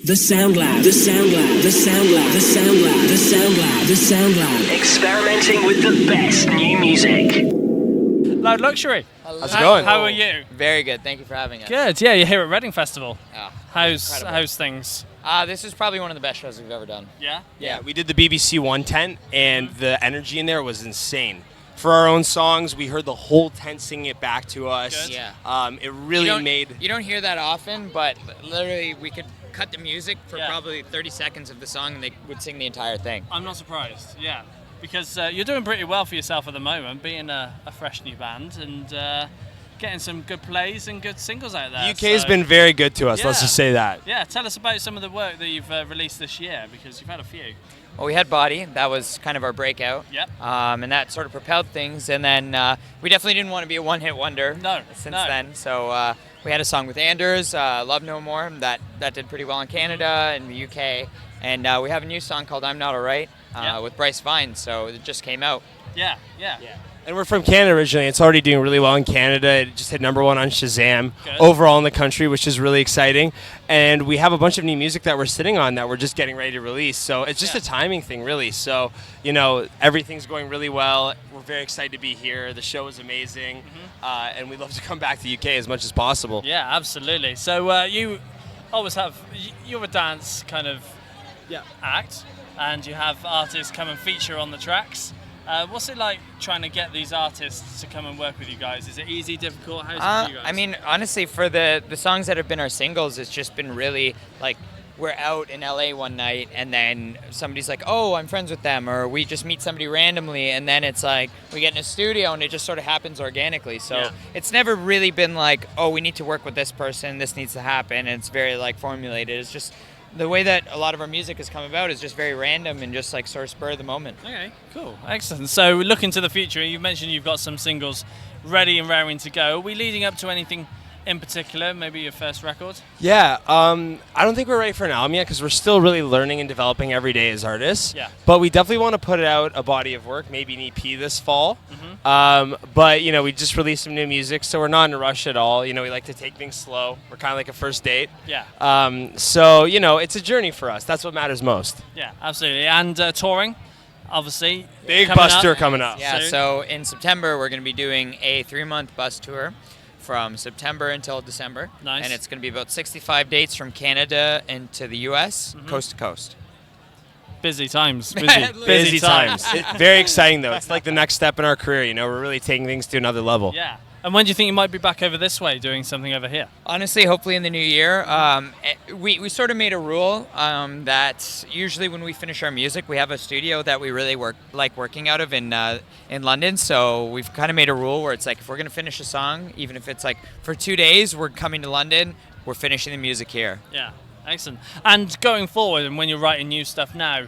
The Sound Lab, the Sound Lab, the Sound Lab, the Sound Lab, the Sound Lab, the Sound Lab. Experimenting with the best new music. Loud Luxury. How's it going? How are you? Very good. Thank you for having us. Good. Yeah, you're here at Reading Festival. Oh, How's things? this is probably one of the best shows we've ever done. Yeah. Yeah, we did the BBC One tent, and the energy in there was insane. For our own songs, we heard the whole tent singing it back to us. Good. Yeah. It really made... You don't hear that often, but literally we could cut the music for Yeah. probably 30 seconds of the song, and they would sing the entire thing. I'm not surprised. Yeah, because you're doing pretty well for yourself at the moment, being a fresh new band and getting some good plays and good singles out there. UK has been very good to us, let's Yeah. just say that. Yeah, tell us about some of the work that you've released this year, because you've had a few. Well, we had Body. That was kind of our breakout. Yep. And that sort of propelled things. And then we definitely didn't want to be a one-hit wonder since then. So we had a song with Anders, Love No More, that did pretty well in Canada and the UK. And we have a new song called I'm Not Alright with Bryce Vine. So it just came out. Yeah. And we're from Canada originally. It's already doing really well in Canada. It just hit #1 on Shazam Good. overall in the country, which is really exciting. And we have a bunch of new music that we're sitting on that we're just getting ready to release. So it's just a timing thing, really. So, everything's going really well. We're very excited to be here. The show is amazing. And we'd love to come back to the UK as much as possible. Yeah, absolutely. So you always you're a dance kind of act, and you have artists come and feature on the tracks. What's it like trying to get these artists to come and work with you guys? Is it easy, difficult? How's it for you guys? I mean, honestly, for the songs that have been our singles, it's just been really like we're out in LA one night and then somebody's like, oh, I'm friends with them, or we just meet somebody randomly, and then it's like we get in a studio and it just sort of happens organically. So it's never really been like, oh, we need to work with this person, this needs to happen, and it's very like formulated. It's just the way that a lot of our music has come about is just very random and just like sort of spur of the moment. Okay, cool, excellent. So looking to the future, you mentioned you've got some singles ready and raring to go. Are we leading up to anything in particular, maybe your first record? Yeah, I don't think we're ready for an album yet because we're still really learning and developing every day as artists. Yeah. But we definitely want to put out a body of work, maybe an EP this fall. But, we just released some new music, so we're not in a rush at all. We like to take things slow. We're kind of like a first date. Yeah. So, it's a journey for us. That's what matters most. Yeah, absolutely. And touring, obviously. Big coming bus up. tour coming up. Yeah, Soon. so in September we're going to be doing a 3-month bus tour from September until December. Nice. And it's going to be about 65 dates from Canada into the US, coast to coast. Busy times. Busy times. Very exciting, though. It's like the next step in our career. We're really taking things to another level. Yeah. And when do you think you might be back over this way doing something over here? Honestly, hopefully in the new year. We sort of made a rule that usually when we finish our music, we have a studio that we really like working out of in London. So we've kind of made a rule where it's like if we're going to finish a song, even if it's like for 2 days, we're coming to London, we're finishing the music here. Yeah, excellent. And going forward, and when you're writing new stuff now,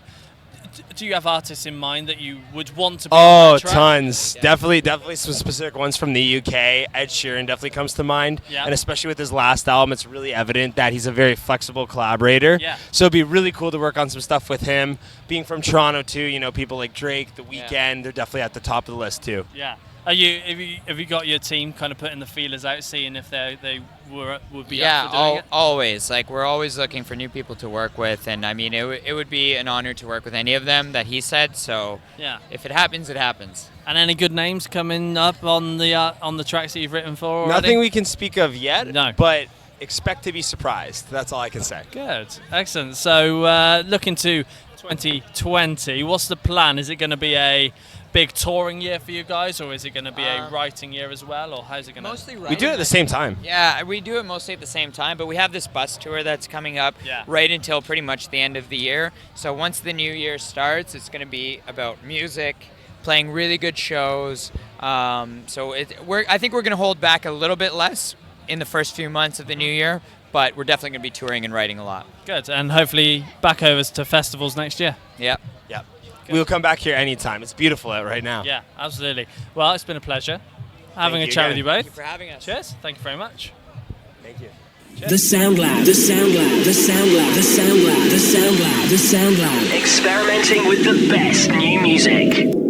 do you have artists in mind that you would want to be on that track? Tons. Yeah. Definitely some specific ones from the UK. Ed Sheeran definitely comes to mind. Yeah. And especially with his last album, it's really evident that he's a very flexible collaborator. Yeah. So it'd be really cool to work on some stuff with him. Being from Toronto too, people like Drake, The Weeknd, they're definitely at the top of the list too. Yeah. Have you got your team kind of putting the feelers out, seeing if they would be up for doing it? Always. Like we're always looking for new people to work with, and I mean it would be an honor to work with any of them that he said. So if it happens, it happens. And any good names coming up on the tracks that you've written for already? Nothing we can speak of yet. No. But expect to be surprised. That's all I can say. Good, excellent. So looking to 2020, what's the plan? Is it going to be a big touring year for you guys, or is it going to be a writing year as well, or how's it going to? Mostly writing. We do it at the same time. Yeah, we do it mostly at the same time, but we have this bus tour that's coming up right until pretty much the end of the year. So once the new year starts, it's going to be about music, playing really good shows. I think we're going to hold back a little bit less in the first few months of the new year, but we're definitely going to be touring and writing a lot. Good, and hopefully back over to festivals next year. Yeah. Yep. We'll come back here anytime. It's beautiful out right now. Yeah, absolutely. Well, it's been a pleasure having a chat with you both. Thank you for having us. Cheers. Thank you very much. Thank you. The Sound Lab, the Sound Lab, the Sound Lab, the Sound Lab, the Sound Lab, the Sound Lab. Experimenting with the best new music.